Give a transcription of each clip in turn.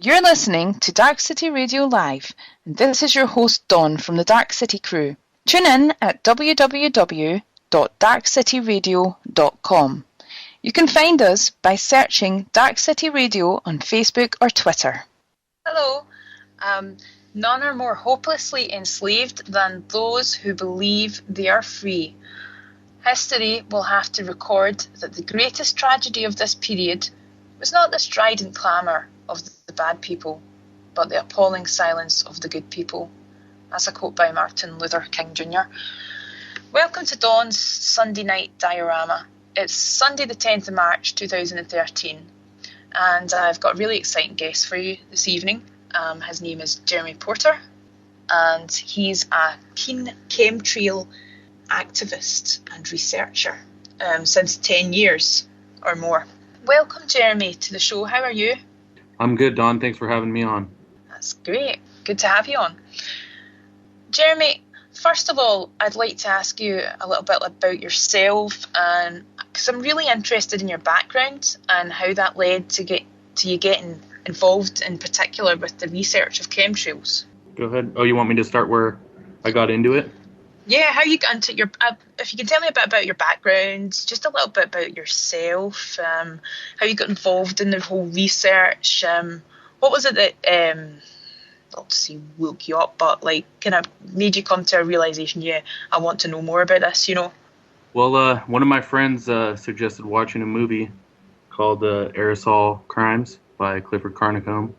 You're listening to Darkcity Radio Live, and this is your host Dawn from the Darkcity crew. Tune in at www.darkcityradio.com. You can find us by searching Darkcity Radio on Facebook or Twitter. Hello. None are more hopelessly enslaved than those who believe they are free. History will have to record that the greatest tragedy of this period was not the strident clamour of the bad people, but the appalling silence of the good people. That's a quote by Martin Luther King Jr. Welcome to Dawn's Sunday night diorama. It's Sunday the 10th of March 2013, and I've got a really exciting guest for you this evening. His name is Jeremy Porter, and he's a keen chemtrail activist and researcher since 10 years or more. Welcome, Jeremy, to the show. How are you? I'm good, Dawn. Thanks for having me on. That's great. Good to have you on. Jeremy, first of all, I'd like to ask you a little bit about yourself, and because I'm really interested in your background and how that led to you getting involved in particular with the research of chemtrails. Go ahead. Oh, you want me to start where I got into it? Yeah, how you got into if you can tell me a bit about your background, just a little bit about yourself, how you got involved in the whole research, what was it that, not to say woke you up, but like kind of made you come to a realisation, yeah, I want to know more about this, you know? Well, one of my friends suggested watching a movie called Aerosol Crimes by Clifford Carnicombe,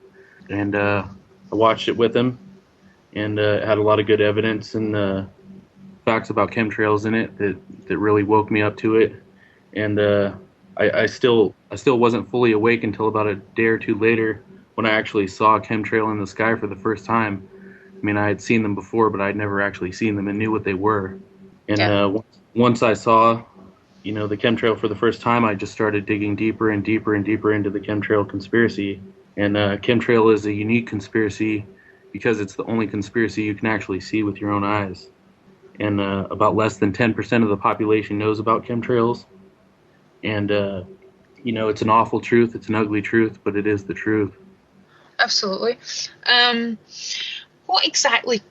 and I watched it with him, and it had a lot of good evidence and facts about chemtrails in it that really woke me up to it, and I still wasn't fully awake until about a day or two later when I actually saw a chemtrail in the sky for the first time. I mean, I had seen them before, but I'd never actually seen them and knew what they were. And once I saw, the chemtrail for the first time, I just started digging deeper and deeper and deeper into the chemtrail conspiracy. And chemtrail is a unique conspiracy because it's the only conspiracy you can actually see with your own eyes. And about less than 10% of the population knows about chemtrails. And, it's an awful truth, it's an ugly truth, but it is the truth. Absolutely. What exactly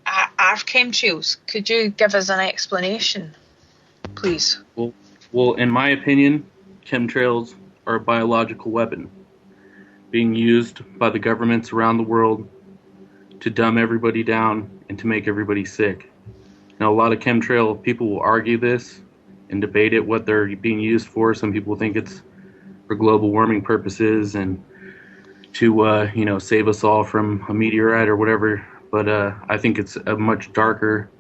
are chemtrails? Could you give us an explanation, please? Well, in my opinion, chemtrails are a biological weapon being used by the governments around the world to dumb everybody down and to make everybody sick. Now, a lot of chemtrail people will argue this and debate it, what they're being used for. Some people think it's for global warming purposes and to, save us all from a meteorite or whatever. But I think it's a much darker,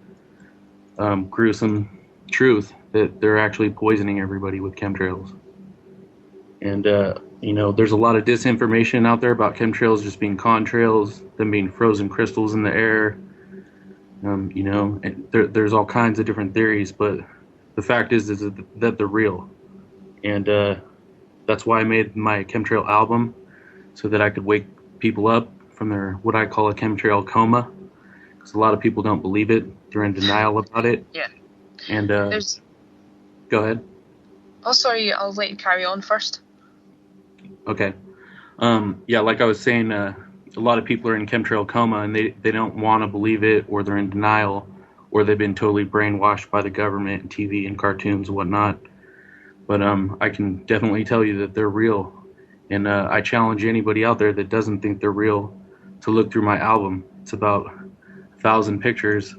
gruesome truth that they're actually poisoning everybody with chemtrails. And, there's a lot of disinformation out there about chemtrails just being contrails, them being frozen crystals in the air. And there's all kinds of different theories, but the fact is that they're real. And that's why I made my chemtrail album, so that I could wake people up from their, what I call a chemtrail coma, because a lot of people don't believe it. They're in denial about it. Yeah. And go ahead. Oh, sorry, I'll let you carry on first. Okay. Like I was saying, a lot of people are in chemtrail coma, and they don't want to believe it, or they're in denial, or they've been totally brainwashed by the government and TV and cartoons and whatnot. But I can definitely tell you that they're real. And I challenge anybody out there that doesn't think they're real to look through my album. It's about 1,000 pictures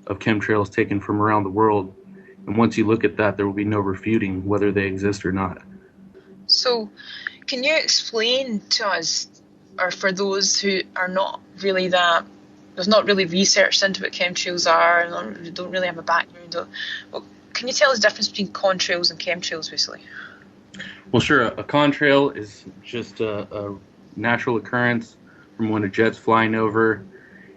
of chemtrails taken from around the world. And once you look at that, there will be no refuting whether they exist or not. So, can you explain to us, or for those who are not really there's not really researched into what chemtrails are, and don't really have a background, can you tell us the difference between contrails and chemtrails, basically? Well, sure. A contrail is just a natural occurrence from when a jet's flying over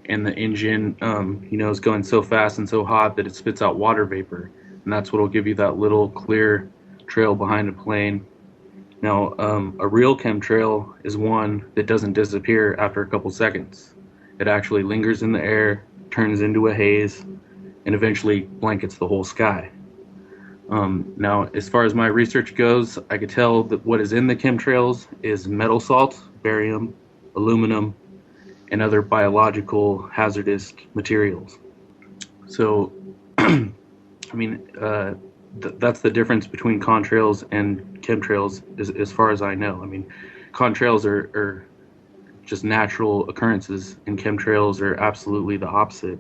and the engine, is going so fast and so hot that it spits out water vapor. And that's what will give you that little clear trail behind a plane. Now, a real chemtrail is one that doesn't disappear after a couple seconds. It actually lingers in the air, turns into a haze, and eventually blankets the whole sky. Now, as far as my research goes, I could tell that what is in the chemtrails is metal salts, barium, aluminum, and other biological hazardous materials. So, I mean, that's the difference between contrails and chemtrails, as far as I know. I mean, contrails are just natural occurrences, and chemtrails are absolutely the opposite.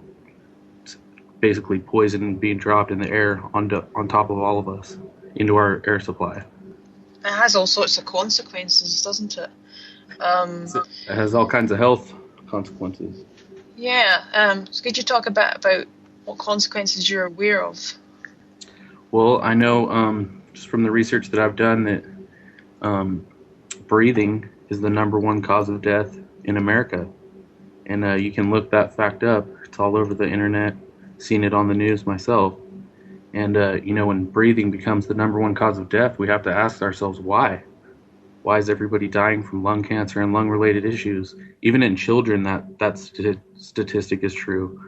It's basically poison being dropped in the air on top of all of us into our air supply. It has all sorts of consequences, doesn't it? It has all kinds of health consequences. Yeah. So could you talk a bit about what consequences you're aware of? Well, I know just from the research that I've done that breathing is the number one cause of death in America. And you can look that fact up. It's all over the internet, seen it on the news myself. And, when breathing becomes the number one cause of death, we have to ask ourselves why. Why is everybody dying from lung cancer and lung-related issues? Even in children, that statistic is true.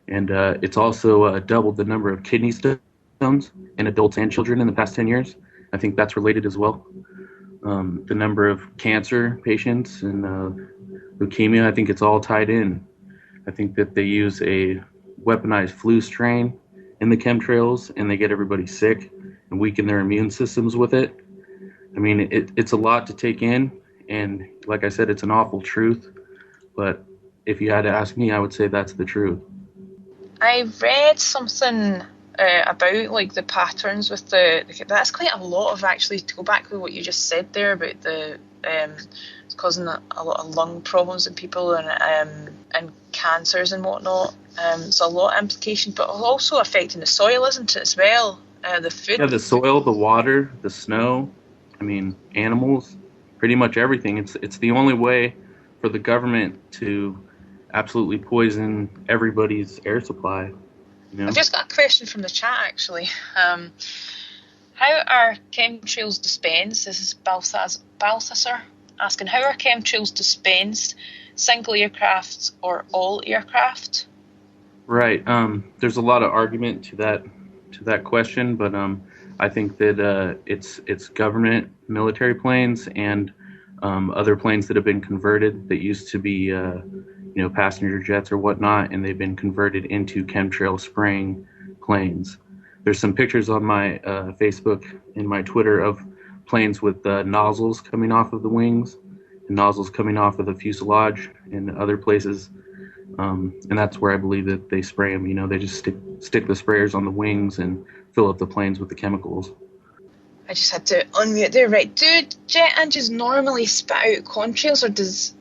And it's also doubled the number of kidney stones in adults and children in the past 10 years. I think that's related as well. The number of cancer patients and leukemia, I think it's all tied in. I think that they use a weaponized flu strain in the chemtrails, and they get everybody sick and weaken their immune systems with it. I mean, it's a lot to take in, and like I said, it's an awful truth. But if you had to ask me, I would say that's the truth. I read something about like the patterns with that's quite a lot of, actually, to go back to what you just said there about the it's causing a lot of lung problems in people and cancers and whatnot. So a lot of implications, but also affecting the soil, isn't it, as well? The food. Yeah, the soil, the water, the snow. I mean, animals, pretty much everything. It's the only way for the government to absolutely poison everybody's air supply. I've just got a question from the chat, actually. How are chemtrails dispensed? This is Balthasar asking, how are chemtrails dispensed? Single aircraft or all aircraft? Right. There's a lot of argument to that question, but I think that it's government military planes and other planes that have been converted that used to be passenger jets or whatnot, and they've been converted into chemtrail spraying planes. There's some pictures on my Facebook and my Twitter of planes with nozzles coming off of the wings and nozzles coming off of the fuselage and other places. And that's where I believe that they spray them. They just stick the sprayers on the wings and fill up the planes with the chemicals. I just had to unmute there. Right. Do jet engines normally spit out contrails, or does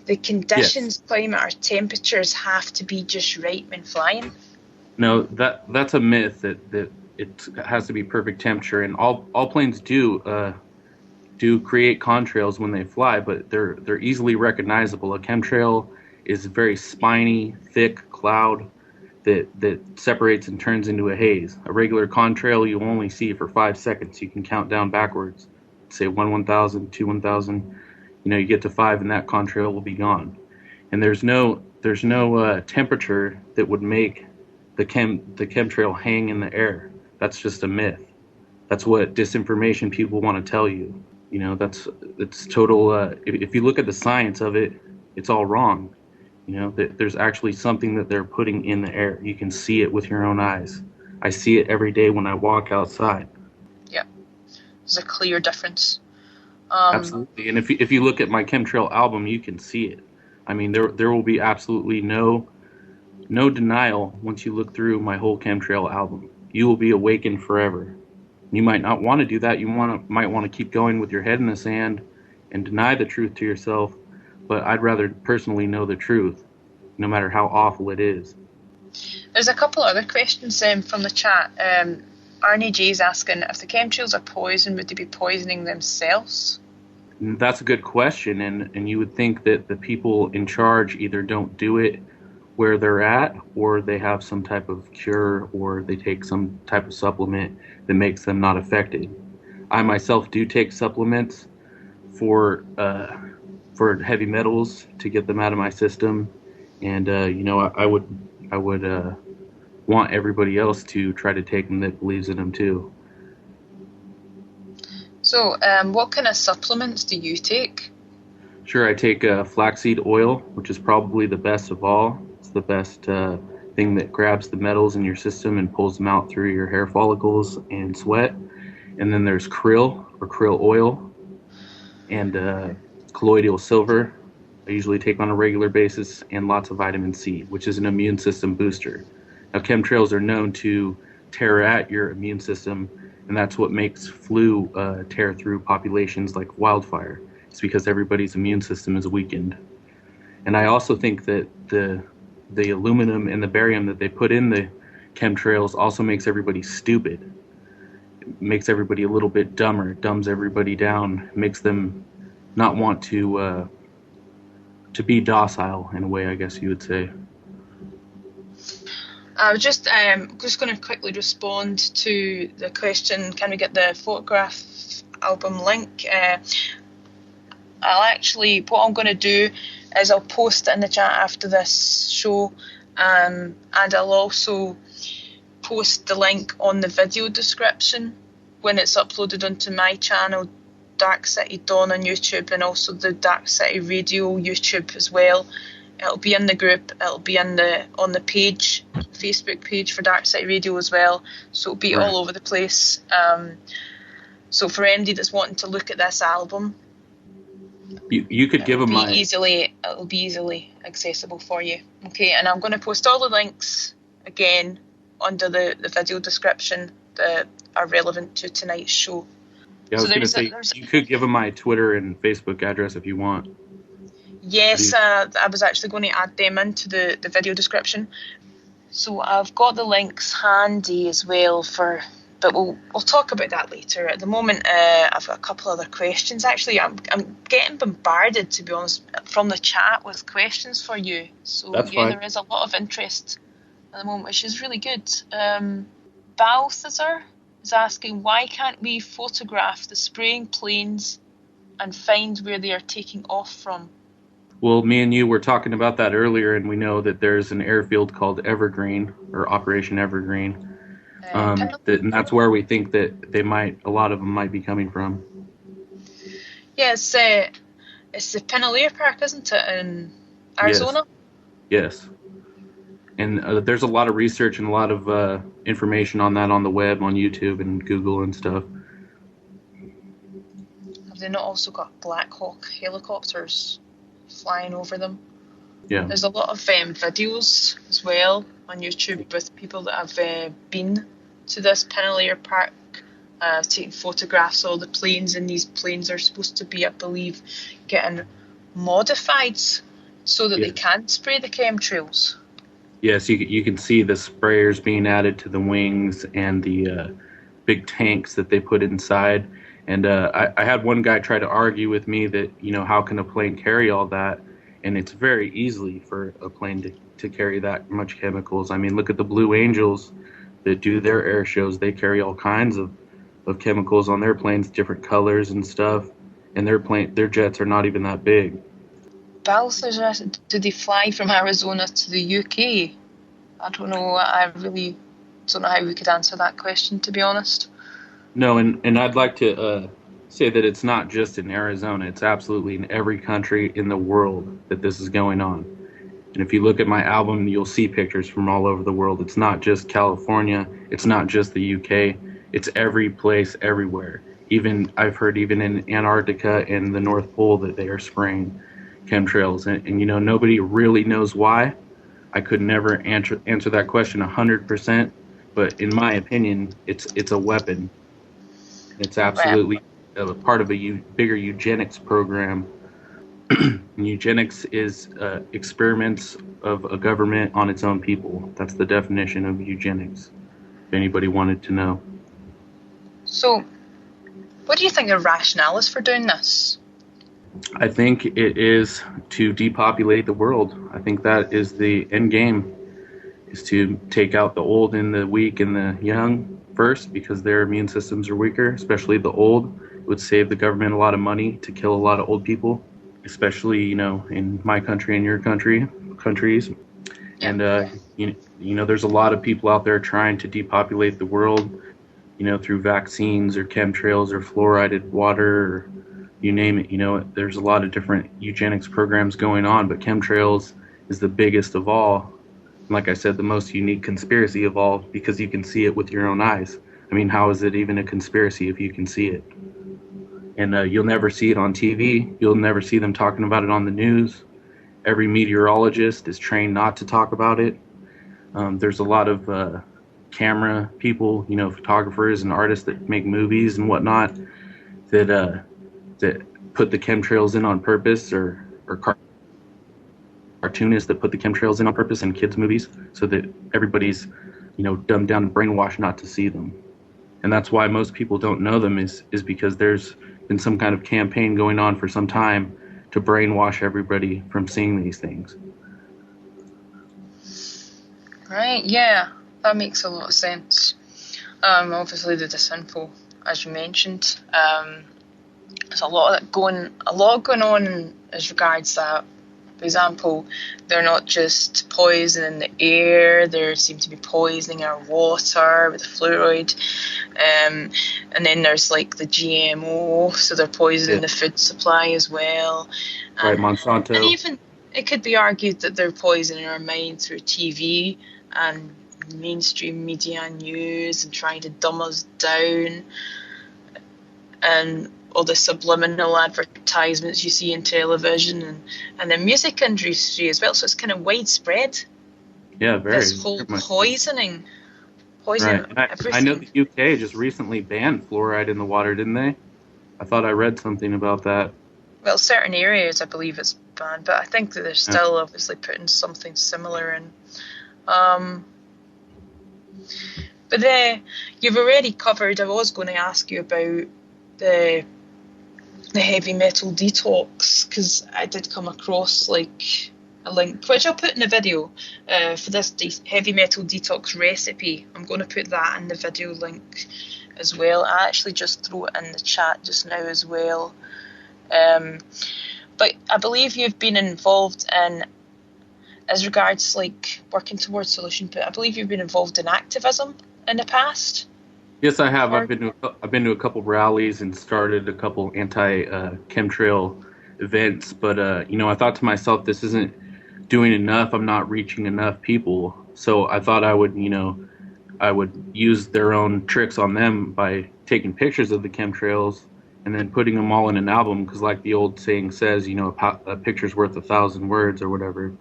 the conditions, yes, climate or temperatures have to be just right when flying? No, that's a myth that it has to be perfect temperature, and all planes do create contrails when they fly, but they're easily recognizable. A chemtrail is a very spiny, thick cloud that separates and turns into a haze. A regular contrail you only see for 5 seconds. You can count down backwards, say 1,000, 2 1,000. You get to 5 and that contrail will be gone. And there's no temperature that would make the chemtrail hang in the air. That's just a myth. That's what disinformation people want to tell you. It's total. If you look at the science of it, it's all wrong. There's actually something that they're putting in the air. You can see it with your own eyes. I see it every day when I walk outside. Yeah, there's a clear difference. Absolutely, and if you look at my chemtrail album, you can see it. I mean, there will be absolutely no denial once you look through my whole chemtrail album. You will be awakened forever. You might not want to do that. You might want to keep going with your head in the sand and deny the truth to yourself. But I'd rather personally know the truth, no matter how awful it is. There's a couple other questions from the chat. Arnie J's asking, if the chemtrails are poison, would they be poisoning themselves? That's a good question, and you would think that the people in charge either don't do it where they're at, or they have some type of cure, or they take some type of supplement that makes them not affected. I myself do take supplements for heavy metals to get them out of my system, and I would want everybody else to try to take them that believes in them too. So what kind of supplements do you take? Sure, I take flaxseed oil, which is probably the best of all. It's the best thing that grabs the metals in your system and pulls them out through your hair follicles and sweat. And then there's krill or krill oil and colloidal silver. I usually take on a regular basis, and lots of vitamin C, which is an immune system booster. Now, chemtrails are known to tear at your immune system, and that's what makes flu tear through populations like wildfire. It's because everybody's immune system is weakened. And I also think that the aluminum and the barium that they put in the chemtrails also makes everybody stupid. It makes everybody a little bit dumber, dumbs everybody down, makes them not want to be docile in a way, I guess you would say. I was just going to quickly respond to the question, can we get the photograph album link? What I'm going to do is I'll post it in the chat after this show, and I'll also post the link on the video description when it's uploaded onto my channel, Darkcity Dawn on YouTube, and also the Darkcity Radio YouTube as well. It'll be in the group, it'll be on the page, Facebook page for Darkcity Radio as well, so it'll be all over the place. So for anybody that's wanting to look at this album, you could give them it'll be easily accessible for you. Okay, and I'm going to post all the links again under the video description that are relevant to tonight's show. Yeah, I was going to say, you could give them my Twitter and Facebook address if you want. Yes, I was actually going to add them into the video description. So I've got the links handy as well but we'll talk about that later. At the moment, I've got a couple other questions. Actually, I'm getting bombarded, to be honest, from the chat with questions for you. So that's fine. There is a lot of interest at the moment, which is really good. Balthazar is asking, why can't we photograph the spraying planes and find where they are taking off from? Well, me and you were talking about that earlier, and we know that there's an airfield called Evergreen, or Operation Evergreen. And that's where we think that a lot of them might be coming from. Yeah, it's the Pinal Air Park, isn't it, in Arizona? Yes. And there's a lot of research and a lot of information on that on the web, on YouTube and Google and stuff. Have they not also got Black Hawk helicopters flying over them? Yeah. There's a lot of videos as well on YouTube with people that have been to this Pinal Air Park, taking photographs of all the planes, and these planes are supposed to be, I believe, getting modified so that they can spray the chemtrails. Yes, you can see the sprayers being added to the wings and the big tanks that they put inside. And I had one guy try to argue with me that, how can a plane carry all that? And it's very easily for a plane to carry that much chemicals. I mean, look at the Blue Angels that do their air shows. They carry all kinds of chemicals on their planes, different colors and stuff. And their jets are not even that big. Balthazar, did they fly from Arizona to the UK? I don't know. I really don't know how we could answer that question, to be honest. No, and I'd like to say that it's not just in Arizona. It's absolutely in every country in the world that this is going on. And if you look at my album, you'll see pictures from all over the world. It's not just California. It's not just the UK. It's every place, everywhere. I've heard even in Antarctica and the North Pole that they are spraying chemtrails. And nobody really knows why. I could never answer that question 100%. But in my opinion, it's a weapon. It's absolutely a part of a bigger eugenics program. Eugenics is experiments of a government on its own people. That's the definition of eugenics, if anybody wanted to know. So, what do you think the rationale is for doing this? I think it is to depopulate the world. I think that is the end game, is to take out the old and the weak and the young first, because their immune systems are weaker, especially the old. It would save the government a lot of money to kill a lot of old people, especially, in my country and your countries. And, there's a lot of people out there trying to depopulate the world, through vaccines or chemtrails or fluoridated water or you name it. There's a lot of different eugenics programs going on, but chemtrails is the biggest of all. Like I said, the most unique conspiracy of all, because you can see it with your own eyes. I mean, how is it even a conspiracy if you can see it? And you'll never see it on TV. You'll never see them talking about it on the news. Every meteorologist is trained not to talk about it. There's a lot of camera people, photographers and artists that make movies and whatnot that put the chemtrails in on purpose, or cartoonists that put the chemtrails in on purpose in kids' movies, so that everybody's, dumbed down and brainwashed not to see them. And that's why most people don't know them, is because there's been some kind of campaign going on for some time to brainwash everybody from seeing these things. Right, yeah, that makes a lot of sense. Obviously the disinfo, as you mentioned, there's a lot going on as regards that. For example, they're not just poisoning the air, they seem to be poisoning our water with the fluoride. And then there's like the GMO, so they're poisoning the food supply as well. Right, Monsanto. And even it could be argued that they're poisoning our mind through TV and mainstream media and news, and trying to dumb us down. And all the subliminal advertisements you see in television, and the music industry as well. So it's kind of widespread. Yeah, very. This whole poisoning. Right. I know the UK just recently banned fluoride in the water, didn't they? I thought I read something about that. Well, certain areas I believe it's banned, but I think that they're still obviously putting something similar in. But you've already covered, I was going to ask you about the heavy metal detox, because I did come across like a link, which I'll put in the video, for this heavy metal detox recipe. I'm going to put that in the video link as well. I actually just threw it in the chat just now as well. But I believe you've been involved in, as regards like working towards solution, but I believe you've been involved in activism in the past. Yes, I have. I've been to a couple rallies and started a couple anti-chemtrail events. But I thought to myself, this isn't doing enough. I'm not reaching enough people. So I thought I would use their own tricks on them by taking pictures of the chemtrails and then putting them all in an album. Because like the old saying says, a picture's worth 1,000 words or whatever.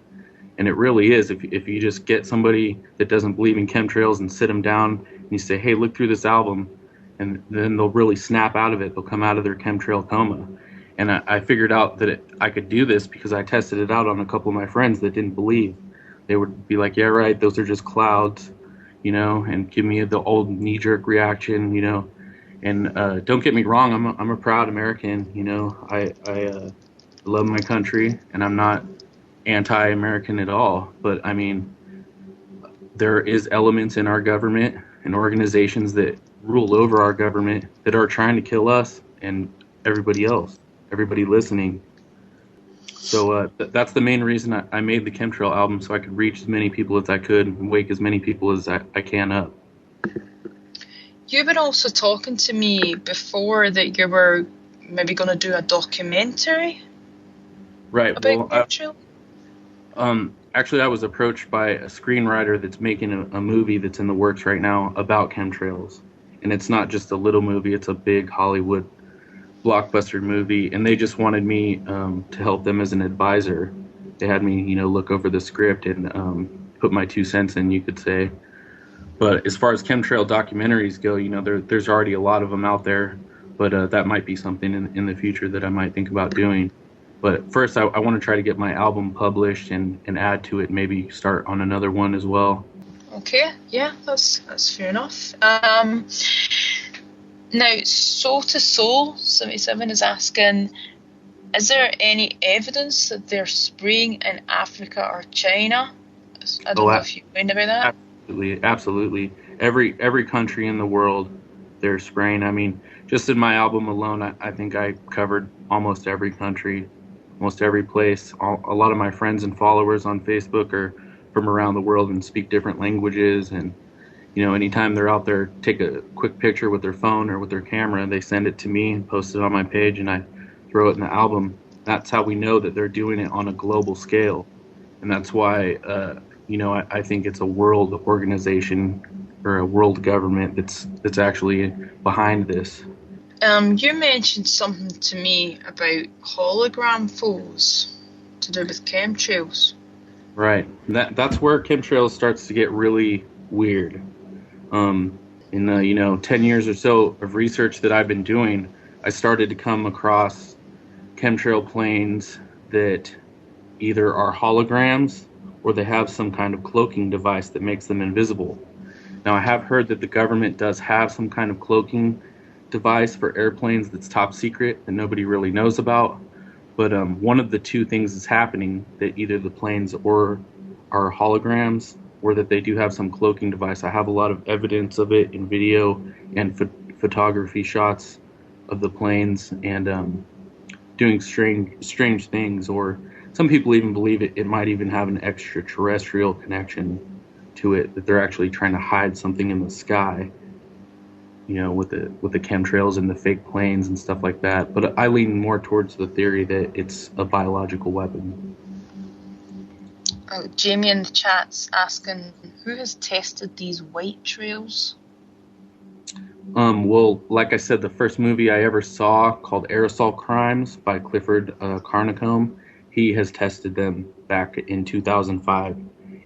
And it really is. If you just get somebody that doesn't believe in chemtrails and sit them down and you say, hey, look through this album, and then they'll really snap out of it. They'll come out of their chemtrail coma. And I figured out that I could do this because I tested it out on a couple of my friends that didn't believe. They would be like, yeah, right, those are just clouds, and give me the old knee-jerk reaction, And don't get me wrong, I'm a proud American, I love my country, and I'm not anti-American at all. But, I mean, there is elements in our government and organizations that rule over our government that are trying to kill us and everybody else, everybody listening. So that's the main reason I made the Chemtrail album, so I could reach as many people as I could and wake as many people as I can up. You've been also talking to me before that you were maybe going to do a documentary, right? About Chemtrail. Actually, I was approached by a screenwriter that's making a movie that's in the works right now about chemtrails. And it's not just a little movie, it's a big Hollywood blockbuster movie. And they just wanted me to help them as an advisor. They had me, look over the script and put my 2 cents in, you could say. But as far as chemtrail documentaries go, there's already a lot of them out there. But that might be something in the future that I might think about doing. But first, I want to try to get my album published and add to it, maybe start on another one as well. Okay, yeah, that's fair enough. Now, Soul to Soul 77 is asking, is there any evidence that they're spraying in Africa or China? I don't know if you know about that. Absolutely. Every country in the world, they're spraying. I mean, just in my album alone, I think I covered almost every country, almost every place. A lot of my friends and followers on Facebook are from around the world and speak different languages. And, anytime they're out there, take a quick picture with their phone or with their camera, they send it to me and post it on my page. And I throw it in the album. That's how we know that they're doing it on a global scale, and that's why I think it's a world organization or a world government that's actually behind this. You mentioned something to me about hologram photos to do with chemtrails. Right. That's where chemtrails starts to get really weird. In the 10 years or so of research that I've been doing, I started to come across chemtrail planes that either are holograms or they have some kind of cloaking device that makes them invisible. Now, I have heard that the government does have some kind of cloaking device for airplanes that's top secret that nobody really knows about. But one of the two things is happening, that either the planes or are holograms or that they do have some cloaking device. I have a lot of evidence of it in video and photography shots of the planes and doing strange things. Or some people even believe it might even have an extraterrestrial connection to it, that they're actually trying to hide something in the sky, with the chemtrails and the fake planes and stuff like that. But I lean more towards the theory that it's a biological weapon. Oh, Jamie in the chat's asking, who has tested these white trails? Well, like I said, the first movie I ever saw, called Aerosol Crimes by Clifford Carnicombe, he has tested them back in 2005,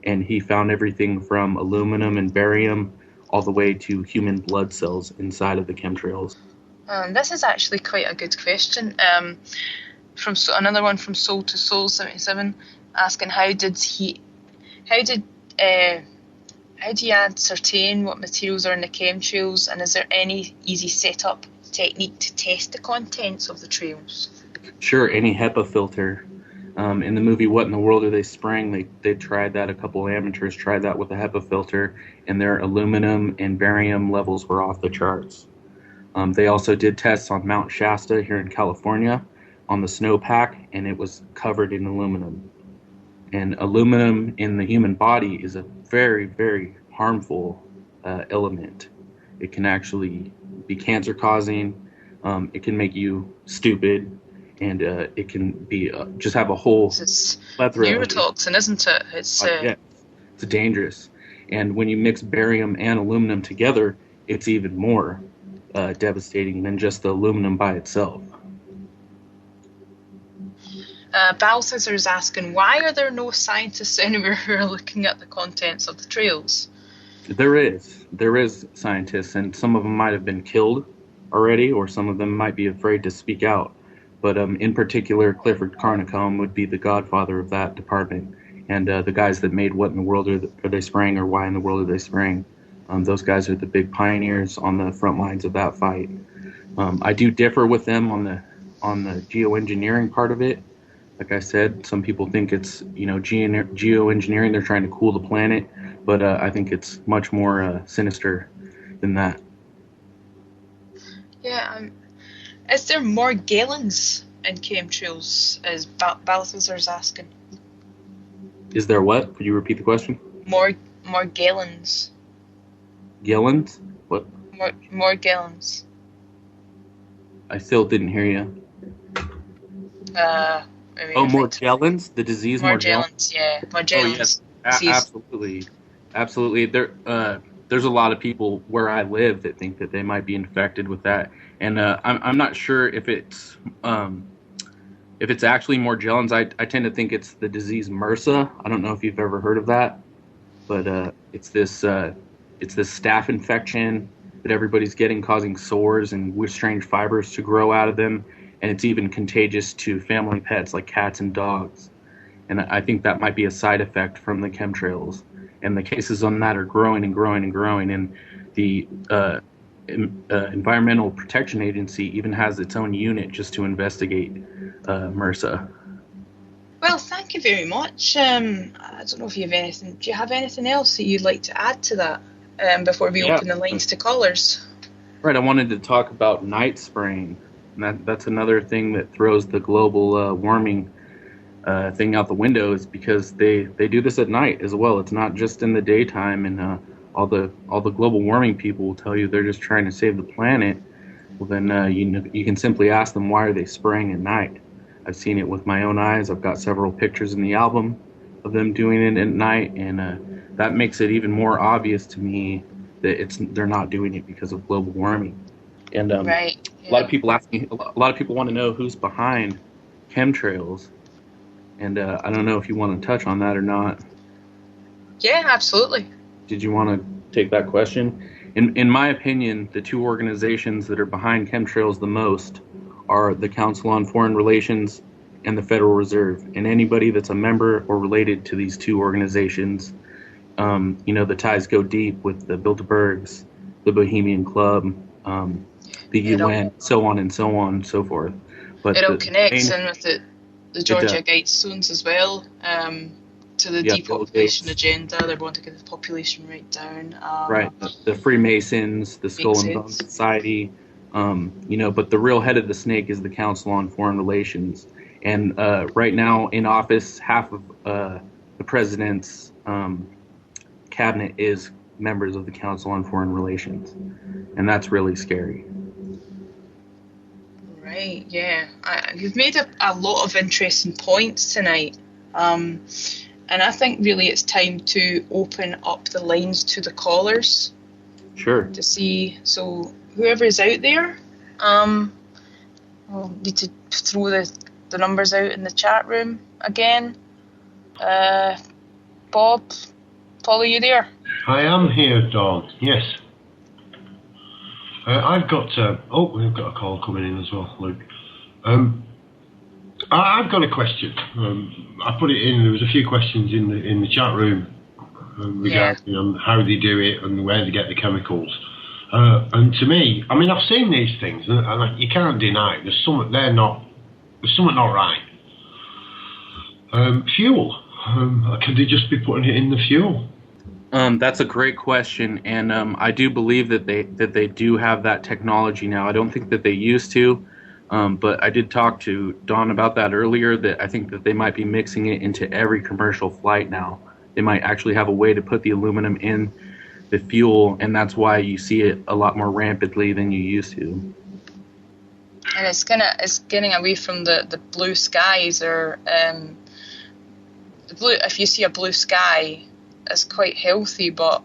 and he found everything from aluminum and barium all the way to human blood cells inside of the chemtrails. This is actually quite a good question. From another one from Soul to Soul 77, asking how do you ascertain what materials are in the chemtrails, and is there any easy setup technique to test the contents of the trails? Sure, any HEPA filter. In the movie What in the World Are They Spraying? They tried that. A couple amateurs tried that with a HEPA filter, and their aluminum and barium levels were off the charts. They also did tests on Mount Shasta here in California on the snowpack, and it was covered in aluminum. And aluminum in the human body is a very, very harmful element. It can actually be cancer-causing. It can make you stupid. And it can be just have a whole plethora. Neurotoxin, isn't it? Yeah, it's dangerous. And when you mix barium and aluminum together, it's even more devastating than just the aluminum by itself. Balthazar is asking, why are there no scientists anywhere who are looking at the contents of the trails? There is scientists, and some of them might have been killed already, or some of them might be afraid to speak out. But in particular, Clifford Carnicombe would be the godfather of that department. And the guys that made What in the World Are They Spraying, or Why in the World Are They Spraying? Those guys are the big pioneers on the front lines of that fight. I do differ with them on the geoengineering part of it. Like I said, some people think it's geoengineering. They're trying to cool the planet, but I think it's much more sinister than that. Yeah. Is there more gallons in chemtrails, as Balthazar's asking? Is there what? Could you repeat the question? More gallons. Gallons? What? More gallons. I still didn't hear you. Morgellons? The disease Morgellons, yeah. Morgellons. Oh, yes. Absolutely. There's a lot of people where I live that think that they might be infected with that. And I'm not sure if it's actually Morgellons. I tend to think it's the disease MRSA. I don't know if you've ever heard of that, but it's this staph infection that everybody's getting, causing sores and strange fibers to grow out of them, and it's even contagious to family pets like cats and dogs. And I think that might be a side effect from the chemtrails. And the cases on that are growing and growing and growing, and the Environmental Protection Agency even has its own unit just to investigate MRSA. Well, thank you very much. I don't know if you have anything. Do you have anything else that you'd like to add to that before we open the lines to callers? Right, I wanted to talk about night spraying. And that's another thing that throws the global warming thing out the window, is because they do this at night as well. It's not just in the daytime, and all the global warming people will tell you they're just trying to save the planet. well then you can simply ask them, why are they spraying at night? I've seen it with my own eyes. I've got several pictures in the album of them doing it at night, and that makes it even more obvious to me that they're not doing it because of global warming. And Right. Yeah. a lot of people ask me. A lot of people want to know who's behind chemtrails, and I don't know if you want to touch on that or not. Yeah, absolutely. Did you want to take that question? In my opinion, the two organizations that are behind chemtrails the most are the Council on Foreign Relations and the Federal Reserve. And anybody that's a member or related to these two organizations, the ties go deep with the Bilderbergs, the Bohemian Club, the UN, so on and so on and so forth. But it all connects in with the Georgia Guidestones as well, to the depopulation agenda. They want to get the population right down. Right, the Freemasons, the Skull and Bones Society, but the real head of the snake is the Council on Foreign Relations. And right now in office, half of the president's cabinet is members of the Council on Foreign Relations. And that's really scary. Right, yeah. You've made a lot of interesting points tonight. And I think really it's time to open up the lines to the callers. Sure. To see, so whoever's out there, we'll need to throw the numbers out in the chat room again. Bob, Paul, are you there? I am here, Dawn, yes. I've got, we've got a call coming in as well, Luke. I've got a question. I put it in. There was a few questions in the chat room regarding how they do it and where they get the chemicals. And to me, I mean, I've seen these things, and you can't deny it. There's something not right. Fuel. Could they just be putting it in the fuel? That's a great question, and I do believe that they do have that technology now. I don't think that they used to. But I did talk to Dawn about that earlier, that I think that they might be mixing it into every commercial flight now. They might actually have a way to put the aluminum in the fuel, and that's why you see it a lot more rampantly than you used to. And it's getting away from the blue skies, or the blue. If you see a blue sky, it's quite healthy, but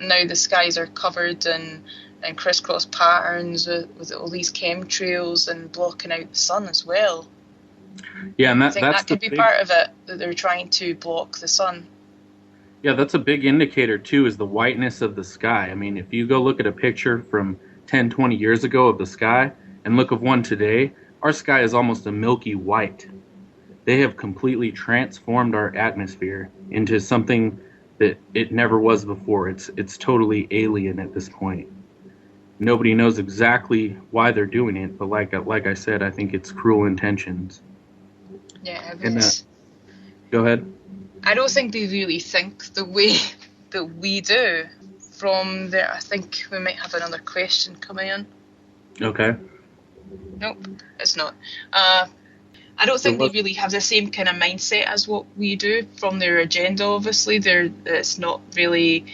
now the skies are covered in crisscross patterns with all these chemtrails and blocking out the sun as well. Yeah, and I think that could be part of it, that they're trying to block the sun. Yeah, that's a big indicator too, is the whiteness of the sky. I mean, if you go look at a picture from 10, 20 years ago of the sky and look at one today, our sky is almost a milky white. They have completely transformed our atmosphere into something that it never was before. It's totally alien at this point. Nobody knows exactly why they're doing it, but like I said, I think it's cruel intentions. Yeah, go ahead. I don't think they really think the way that we do. From there, I think we might have another question coming in. Okay. Nope, it's not. I don't think they really have the same kind of mindset as what we do from their agenda. Obviously, it's not really.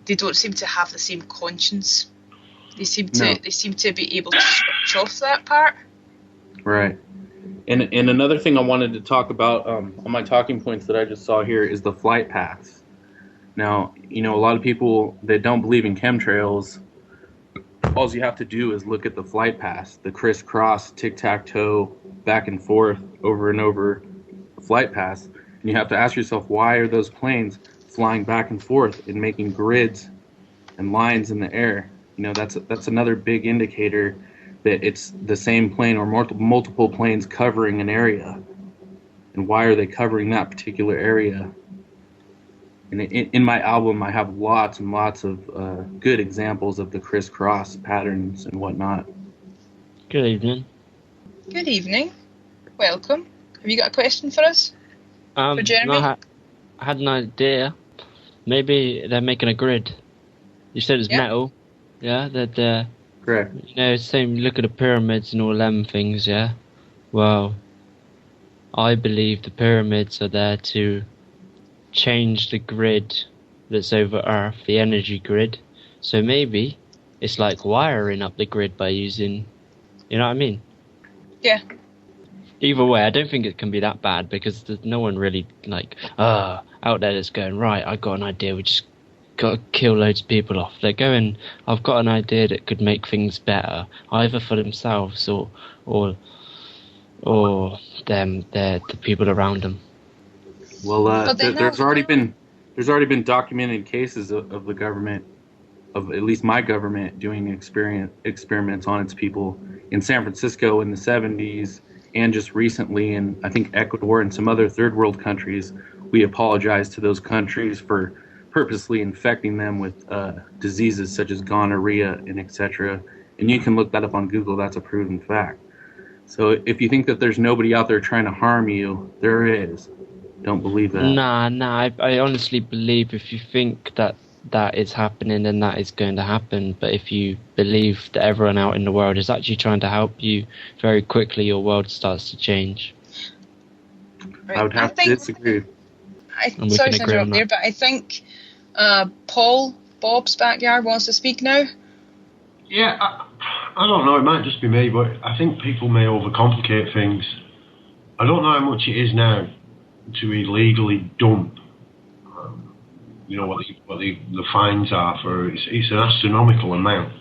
They don't seem to have the same conscience. They seem to be able to switch off that part. Right. And another thing I wanted to talk about on my talking points that I just saw here is the flight paths. Now, a lot of people that don't believe in chemtrails, all you have to do is look at the flight paths, the crisscross, tic-tac-toe, back and forth, over and over flight paths. And you have to ask yourself, why are those planes flying back and forth and making grids and lines in the air? That's another big indicator that it's the same plane or multiple planes covering an area. And why are they covering that particular area? And in my album, I have lots and lots of good examples of the crisscross patterns and whatnot. Good evening. Good evening. Welcome. Have you got a question for us? For Jeremy? I had an idea. Maybe they're making a grid. You said it's metal. Yeah, that correct. Same. Look at the pyramids and all them things. Yeah. Well, I believe the pyramids are there to change the grid that's over Earth, the energy grid. So maybe it's like wiring up the grid by using, you know what I mean? Yeah. Either way, I don't think it can be that bad because there's no one really out there that's going, right, I've got an idea, we just got to kill loads of people off. They're going, I've got an idea that could make things better, either for themselves or them, the people around them. Well, there's already been documented cases of the government, of at least my government, doing experiments on its people in San Francisco in the 70s, and just recently in, I think, Ecuador and some other third world countries. We apologize to those countries for purposely infecting them with diseases such as gonorrhea and etc. And you can look that up on Google. That's a proven fact. So if you think that there's nobody out there trying to harm you, there is. Don't believe that. Nah, I honestly believe if you think that is happening, then that is going to happen. But if you believe that everyone out in the world is actually trying to help you, very quickly your world starts to change. Right. I would have to disagree. Sorry to interrupt there, but I think Paul, Bob's Backyard, wants to speak now. Yeah, I don't know, it might just be me, but I think people may overcomplicate things. I don't know how much it is now to illegally dump. You know what the fines are for. It's an astronomical amount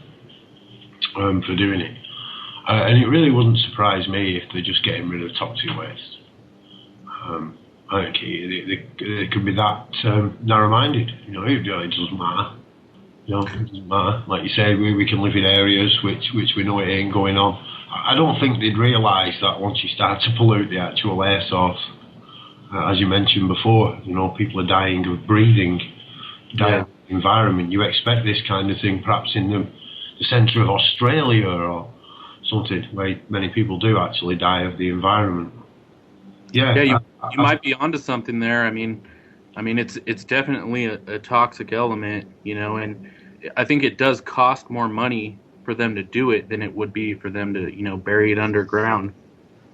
for doing it, and it really wouldn't surprise me if they're just getting rid of toxic waste. I think they could be that narrow-minded. You know, it doesn't matter. You know, it doesn't matter. Like you say, we can live in areas which we know it ain't going on. I don't think they'd realise that once you start to pollute the actual air source. As you mentioned before, you know, people are dying of breathing, of the environment. You expect this kind of thing perhaps in the centre of Australia or something, where many people do actually die of the environment. Yeah, you might be onto something there. I mean, it's definitely a toxic element, you know, and I think it does cost more money for them to do it than it would be for them to, you know, bury it underground.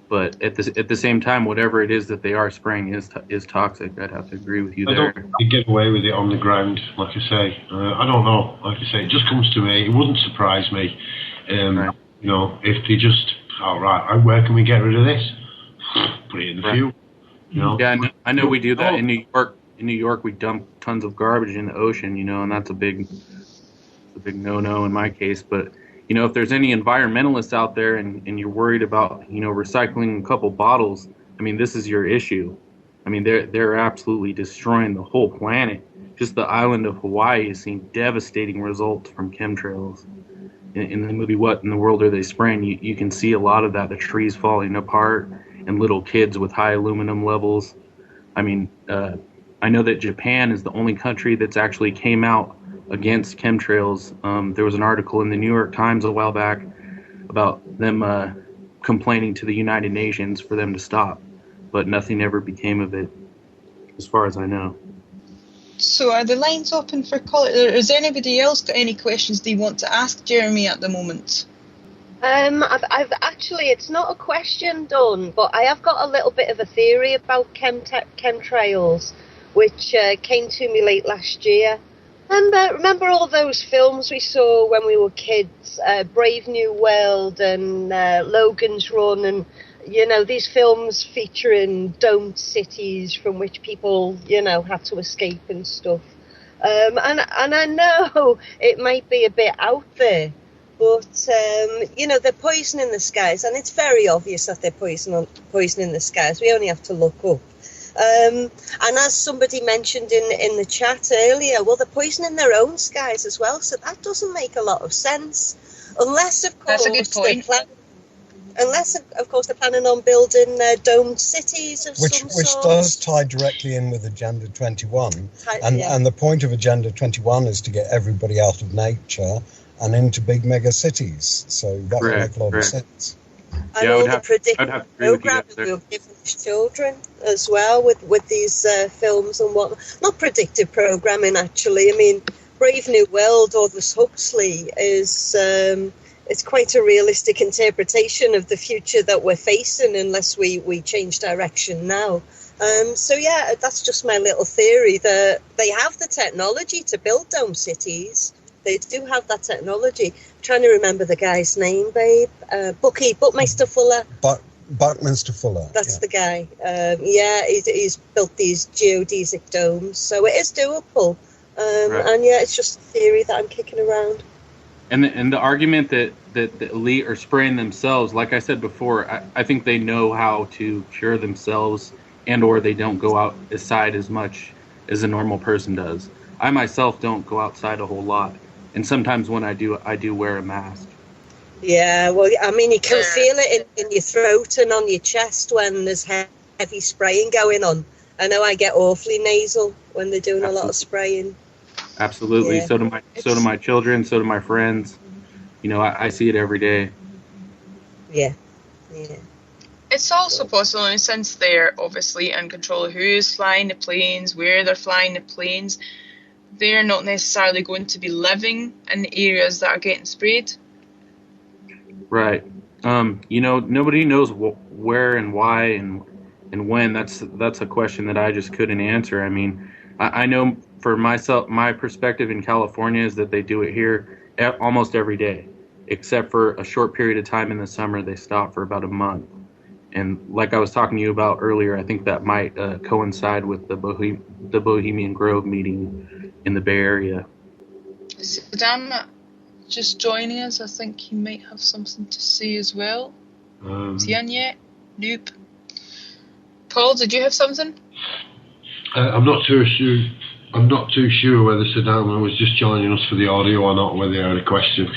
But at the same time, whatever it is that they are spraying is toxic. I'd have to agree with you there. I don't think they get away with it on the ground, like I say. I don't know. Like I say, it just comes to me. It wouldn't surprise me, right. You know, if they just, where can we get rid of this? Put it in the fuel. You know? Yeah, I know we do that in New York. In New York, we dump tons of garbage in the ocean, you know, and that's a big no-no in my case. But you know, if there's any environmentalists out there and you're worried about, you know, recycling a couple bottles, I mean, this is your issue. I mean, they're absolutely destroying the whole planet. Just the island of Hawaii has seen devastating results from chemtrails. In the movie What in the World Are They Spraying? You can see a lot of that, the trees falling apart and little kids with high aluminum levels. I mean, I know that Japan is the only country that's actually came out against chemtrails. There was an article in the New York Times a while back about them complaining to the United Nations for them to stop, but nothing ever became of it, as far as I know. So are the lines open for call? Is there anybody else got any questions they want to ask Jeremy at the moment? I've actually, it's not a question, Dawn, but I have got a little bit of a theory about chemtrails, which came to me late last year. And remember all those films we saw when we were kids, Brave New World and Logan's Run, and, you know, these films featuring domed cities from which people, you know, had to escape and stuff. And I know it might be a bit out there, but, you know, they're poisoning the skies, and it's very obvious that they're poisoning the skies. We only have to look up. And as somebody mentioned in the chat earlier, well, they're poisoning their own skies as well, so that doesn't make a lot of sense. Unless, of course, that's a good point. They're planning on building domed cities of some sort. Which does tie directly in with Agenda 21. And the point of Agenda 21 is to get everybody out of nature and into big mega cities. So that would make a lot of sense. And all the predictive programming we've given children as well with these films and whatnot. Not predictive programming, actually. I mean, Brave New World, Aldous Huxley, is it's quite a realistic interpretation of the future that we're facing unless we change direction now. So, yeah, that's just my little theory that they have the technology to build dome cities. They do have that technology. I'm trying to remember the guy's name, babe. Buckminster Fuller. Buckminster Fuller. That's the guy. He's built these geodesic domes, so it is doable. Right. And yeah, it's just a theory that I'm kicking around. And the argument that the elite are spraying themselves, like I said before, I think they know how to cure themselves, and or they don't go outside as much as a normal person does. I myself don't go outside a whole lot, and sometimes when I do wear a mask. Yeah, well, I mean, you can feel it in your throat and on your chest when there's heavy spraying going on. I know I get awfully nasal when they're doing a lot of spraying. Absolutely. Yeah. So do my children. So do my friends. You know, I see it every day. Yeah. It's also possible, and since they're obviously in control of who's flying the planes, where they're flying the planes, they're not necessarily going to be living in the areas that are getting sprayed. Right. You know, nobody knows where and why and when. That's a question that I just couldn't answer. I mean, I know for myself, my perspective in California is that they do it here almost every day, except for a short period of time in the summer. They stop for about a month. And like I was talking to you about earlier, I think that might coincide with the Bohemian Grove meeting in the Bay Area. Saddam just joining us. I think he might have something to say as well. Is he in yet? Nope. Paul, did you have something? I'm not too sure whether Saddam was just joining us for the audio or not, whether he had a question.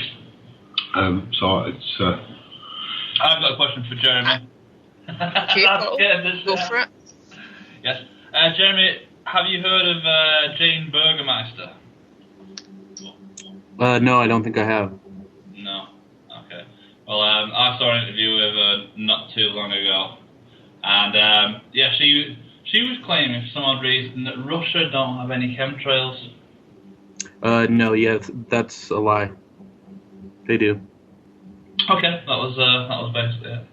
So it's. I've got a question for Jeremy. Okay, Paul, go for it. Yes. Jeremy, have you heard of Jane Burgermeister? No, I don't think I have. No. Okay. Well, I saw an interview with her not too long ago, and she was claiming for some odd reason that Russia don't have any chemtrails. No, yeah, that's a lie. They do. Okay, that was basically it.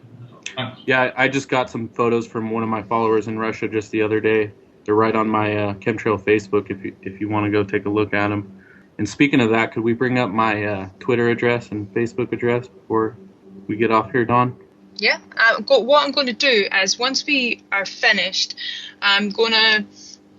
Thanks. Yeah, I just got some photos from one of my followers in Russia just the other day. They're right on my Chemtrail Facebook if you want to go take a look at them. And speaking of that, could we bring up my Twitter address and Facebook address before we get off here, Dawn? Yeah. What I'm going to do is once we are finished, I'm going to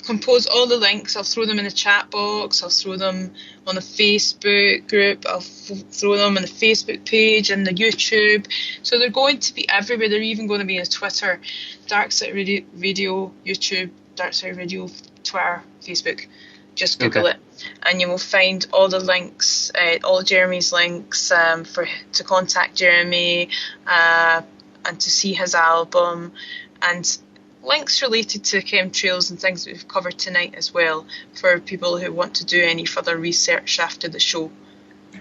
compose all the links. I'll throw them in the chat box. I'll throw them on the Facebook group. I'll throw them on the Facebook page and the YouTube. So they're going to be everywhere. They're even going to be on Twitter, Darkcity Radio, YouTube, Darkcity Radio, Twitter, Facebook. Just Google it, and you will find all the links, all Jeremy's links to contact Jeremy and to see his album, and links related to chemtrails and things that we've covered tonight as well for people who want to do any further research after the show.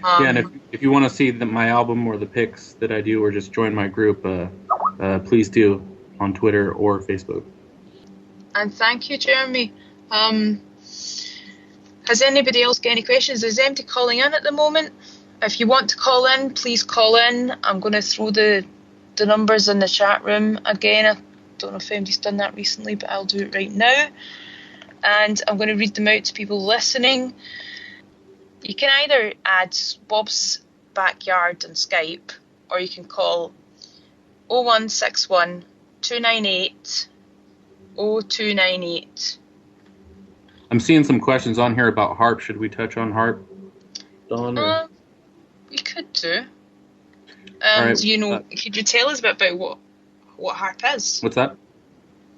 And if you want to see my album or the pics that I do, or just join my group, please do on Twitter or Facebook. And thank you, Jeremy. Has anybody else got any questions? Is anybody calling in at the moment? If you want to call in, please call in. I'm going to throw the numbers in the chat room again. I don't know if anybody's done that recently, but I'll do it right now. And I'm going to read them out to people listening. You can either add Bob's Backyard on Skype, or you can call 0161 298 0298. I'm seeing some questions on here about HARP. Should we touch on HARP, Dawn? We could do. Right, could you tell us about what HARP is? What's that?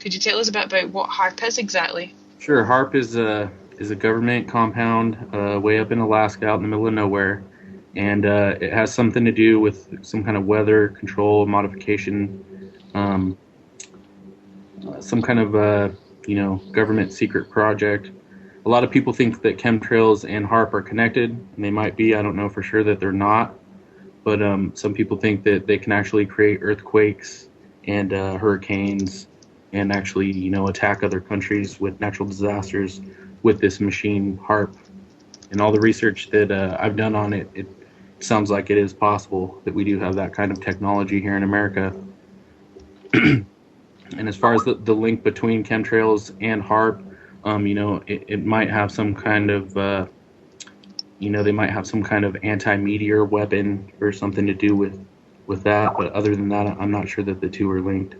Could you tell us about what HARP is exactly? Sure. HARP is a government compound way up in Alaska, out in the middle of nowhere, and it has something to do with some kind of weather control modification, some kind of government secret project. A lot of people think that chemtrails and HARP are connected, and they might be. I don't know for sure that they're not, but some people think that they can actually create earthquakes and hurricanes and actually, attack other countries with natural disasters with this machine, HARP. And all the research that I've done on it, it sounds like it is possible that we do have that kind of technology here in America. And as far as the link between chemtrails and HARP, it might have some kind of they might have some kind of anti-meteor weapon or something to do with that. But other than that, I'm not sure that the two are linked.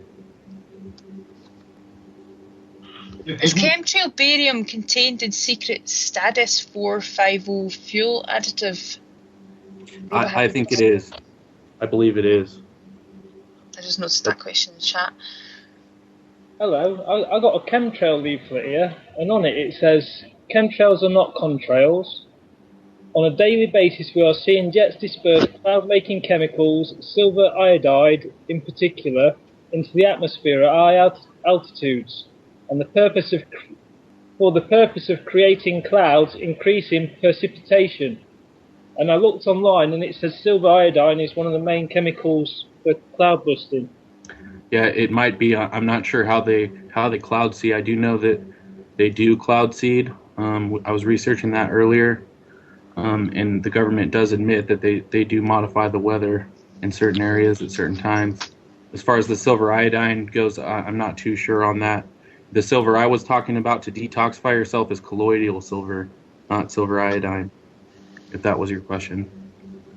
Is chemtrail barium contained in secret Stadis 450 fuel additive? I think it is. I believe it is. I just noticed that question in the chat. Hello, I got a chemtrail leaflet here, and on it says, chemtrails are not contrails. On a daily basis we are seeing jets disperse cloud-making chemicals, silver iodide in particular, into the atmosphere at high altitudes, and for the purpose of creating clouds, increasing precipitation. And I looked online and it says silver iodine is one of the main chemicals for cloud busting. Yeah, it might be. I'm not sure how they cloud seed. I do know that they do cloud seed. I was researching that earlier, and the government does admit that they do modify the weather in certain areas at certain times. As far as the silver iodine goes, I'm not too sure on that. The silver I was talking about to detoxify yourself is colloidal silver, not silver iodine, if that was your question.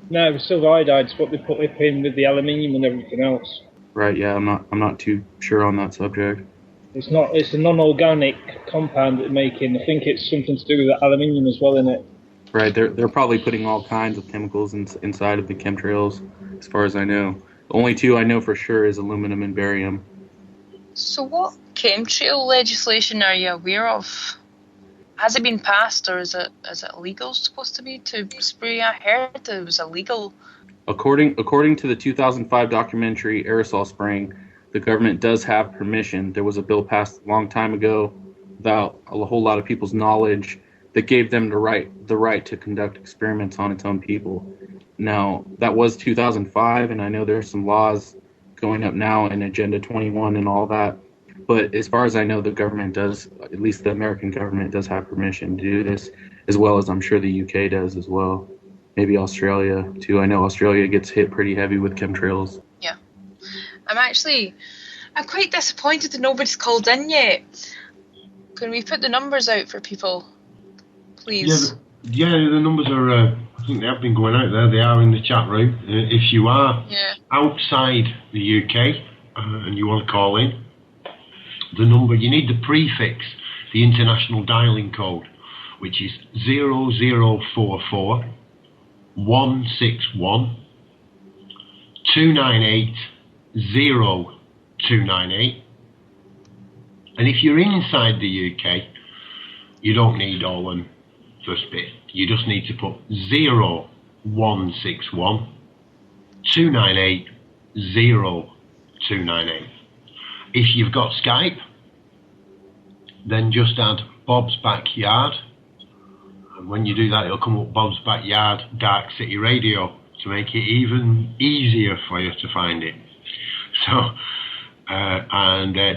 No, the silver iodine is what they put in with the aluminium and everything else. Right, yeah, I'm not too sure on that subject. It's a non-organic compound that they're making. I think it's something to do with the aluminium as well in it. Right, they're probably putting all kinds of chemicals inside of the chemtrails, as far as I know. The only two I know for sure is aluminum and barium. So what chemtrail legislation are you aware of? Has it been passed, or is it illegal supposed to be to spray? I heard it was illegal. According to the 2005 documentary Aerosol Spraying, the government does have permission. There was a bill passed a long time ago without a whole lot of people's knowledge that gave them the right to conduct experiments on its own people. Now, that was 2005, and I know there's some laws going up now in Agenda 21 and all that. But as far as I know, the government does, at least the American government does have permission to do this, as well as I'm sure the UK does as well. Maybe Australia, too. I know Australia gets hit pretty heavy with chemtrails. Yeah. I'm quite disappointed that nobody's called in yet. Can we put the numbers out for people, please? Yeah, the numbers are, I think they have been going out there. They are in the chat room. If you are outside the UK and you want to call in, the number, you need the prefix, the international dialing code, which is 0044 161 298 0298. And if you're inside the UK, you don't need all them first bit. You just need to put 0161 298 0298. If you've got Skype, then just add Bob's Backyard. And when you do that, it'll come up Bob's Backyard Darkcity Radio to make it even easier for you to find it. So,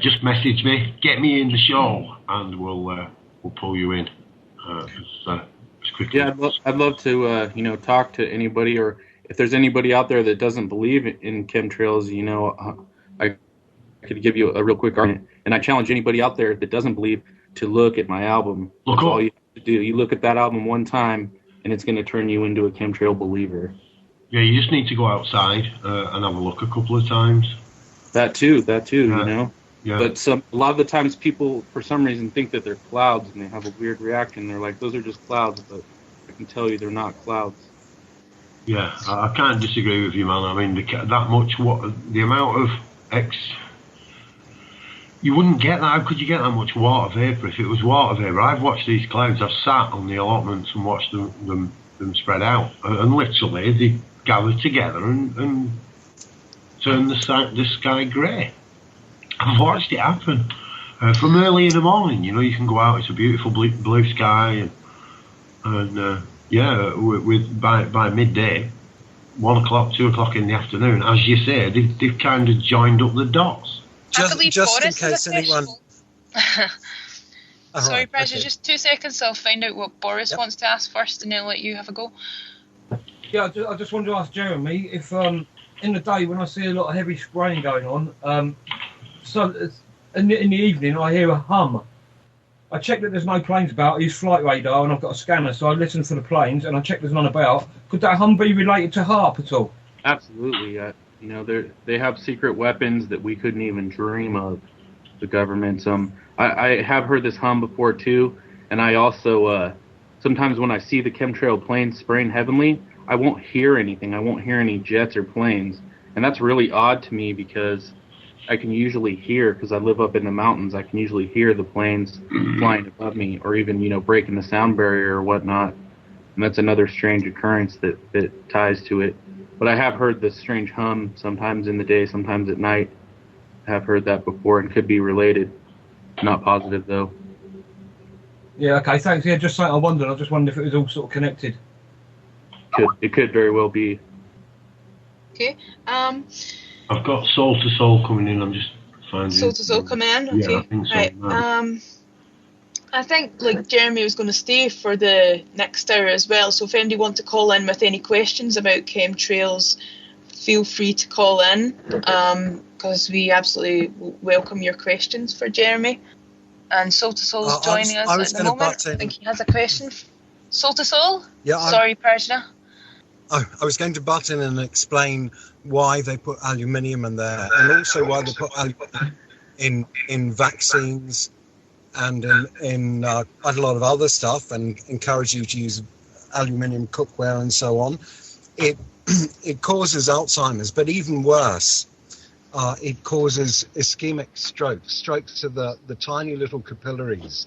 just message me, get me in the show, and we'll pull you in as quickly. Yeah, I'd love to talk to anybody, or if there's anybody out there that doesn't believe in chemtrails, I could give you a real quick argument, and I challenge anybody out there that doesn't believe to look at my album. That's all you have to do. You look at that album one time, and it's going to turn you into a chemtrail believer. Yeah, you just need to go outside and have a look a couple of times. That too, Yeah. But a lot of the times people, for some reason, think that they're clouds, and they have a weird reaction. They're like, those are just clouds, but I can tell you they're not clouds. Yeah, I can't disagree with you, man. I mean, the amount of you wouldn't get that. How could you get that much water vapor if it was water vapor? I've watched these clouds. I've sat on the allotments and watched them spread out, and literally they gather together and turn the sky grey. I've watched it happen from early in the morning. You can go out. It's a beautiful blue sky, and by midday, 1 o'clock, 2 o'clock in the afternoon, as you say, they've kind of joined up the dots. Just in case anyone. Sorry, Bridget, just 2 seconds. I'll find out what Boris wants to ask first, and then I'll let you have a go. Yeah, I just wanted to ask Jeremy if in the day when I see a lot of heavy spraying going on, so in the evening I hear a hum. I check that there's no planes about. I use flight radar and I've got a scanner, so I listen for the planes and I check there's none about. Could that hum be related to HARP at all? Absolutely. You know, they have secret weapons that we couldn't even dream of, the government. I have heard this hum before too, and I also sometimes when I see the chemtrail planes spraying heavenly, I won't hear anything. I won't hear any jets or planes, and that's really odd to me because I can usually hear, because I live up in the mountains, I can usually hear the planes flying above me, or even, you know, breaking the sound barrier or whatnot. And that's another strange occurrence that ties to it. But I have heard this strange hum sometimes in the day, sometimes at night. I have heard that before and could be related. Not positive, though. Yeah, okay, thanks. Yeah, just something I wondered. I just wondered if it was all sort of connected. It could very well be. Okay. I've got Soul to Soul coming in. I'm just finding Soul to Soul coming in. Okay. Yeah, I think so. Right. I think like Jeremy was going to stay for the next hour as well. So if anybody want to call in with any questions about chemtrails, feel free to call in, because we absolutely welcome your questions for Jeremy. And Soul to Soul is joining us at the moment. I think he has a question. Soul to Soul? Yeah. Sorry, Perjana. I was going to butt in and explain why they put aluminium in there, and also why they put aluminium in vaccines and in quite a lot of other stuff, and encourage you to use aluminium cookware and so on. It causes Alzheimer's, but even worse, it causes ischemic strokes to the tiny little capillaries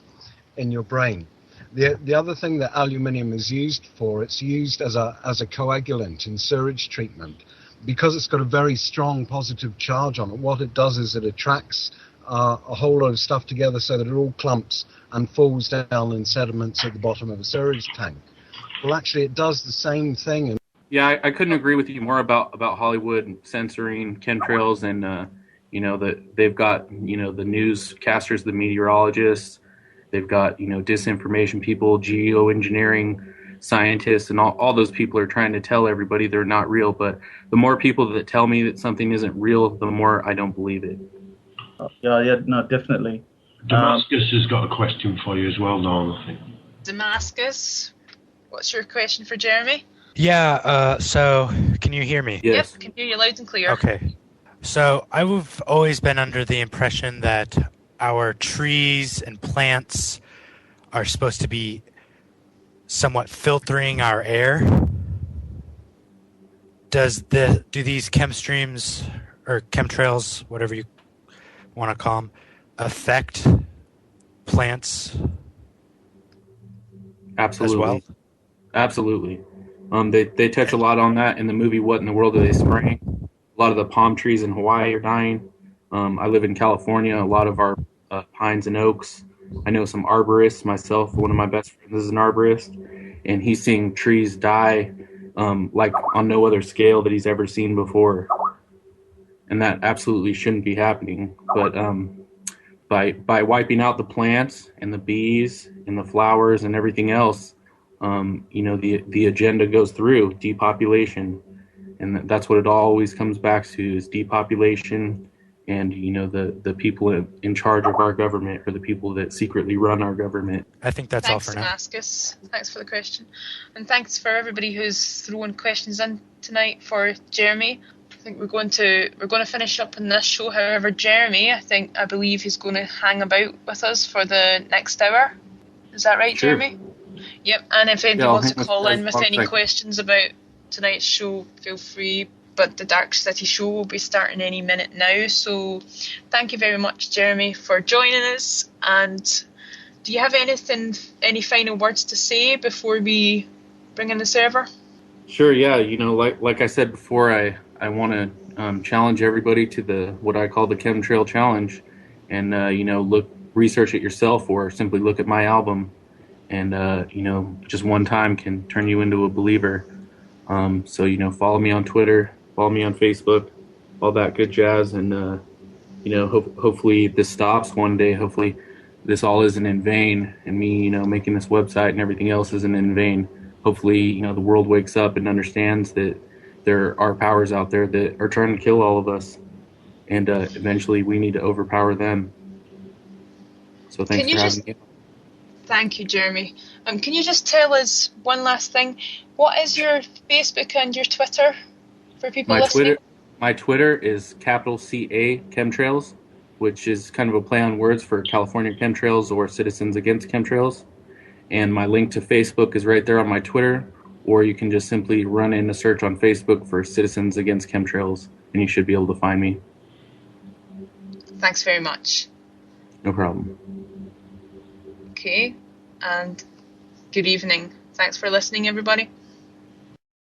in your brain. The other thing that aluminium is used for, it's used as a coagulant in sewage treatment. Because it's got a very strong positive charge on it, what it does is it attracts a whole lot of stuff together so that it all clumps and falls down in sediments at the bottom of a sewage tank. Well, actually, it does the same thing. Yeah, I couldn't agree with you more about Hollywood censoring chemtrails, and you know, that they've got, you know, the newscasters, the meteorologists, they've got, you know, disinformation people, geoengineering scientists, and all those people are trying to tell everybody they're not real. But the more people that tell me that something isn't real, the more I don't believe it. Yeah, no, definitely. Damascus has got a question for you as well, Dawn, I think. Damascus, what's your question for Jeremy? Yeah, so can you hear me? Yes. Yep, can hear you loud and clear. Okay. So I've always been under the impression that our trees and plants are supposed to be somewhat filtering our air. Do these chemstreams or chemtrails, whatever you want to call them, affect plants? Absolutely. As well? Absolutely. They touch a lot on that in the movie What in the World Are They Spraying? A lot of the palm trees in Hawaii are dying. I live in California. A lot of our pines and oaks. I know some arborists myself. One of my best friends is an arborist, and he's seeing trees die like on no other scale that he's ever seen before. And that absolutely shouldn't be happening. But by wiping out the plants and the bees and the flowers and everything else, you know, the agenda goes through depopulation, and that's what it always comes back to, is depopulation. And, you know, the people in charge of our government are the people that secretly run our government. I think that's all for now. Thanks, Damascus. Thanks for the question. And thanks for everybody who's throwing questions in tonight for Jeremy. I think we're going to finish up in this show. However, Jeremy, I believe he's going to hang about with us for the next hour. Is that right, Sure. Jeremy? Yep. And if anybody wants to call in with any Thanks. questions about tonight's show, feel free. But the Dark City show will be starting any minute now. So thank you very much, Jeremy, for joining us. And do you have any final words to say before we bring in the server? Sure, yeah. You know, like I said before, I want to challenge everybody to what I call the Chemtrail Challenge. And, you know, research it yourself, or simply look at my album. And, you know, just one time can turn you into a believer. So, you know, follow me on Twitter. Follow me on Facebook, all that good jazz, and you know, hopefully this stops one day. Hopefully, this all isn't in vain, and me, you know, making this website and everything else isn't in vain. Hopefully, you know, the world wakes up and understands that there are powers out there that are trying to kill all of us, and eventually we need to overpower them. So thanks for having me. Thank you, Jeremy. Can you just tell us one last thing? What is your Facebook and your Twitter for people listening? My Twitter is capital CA Chemtrails, which is kind of a play on words for California Chemtrails or Citizens Against Chemtrails. And my link to Facebook is right there on my Twitter, or you can just simply run in a search on Facebook for Citizens Against Chemtrails, and you should be able to find me. Thanks very much. No problem. Okay, and good evening. Thanks for listening, everybody.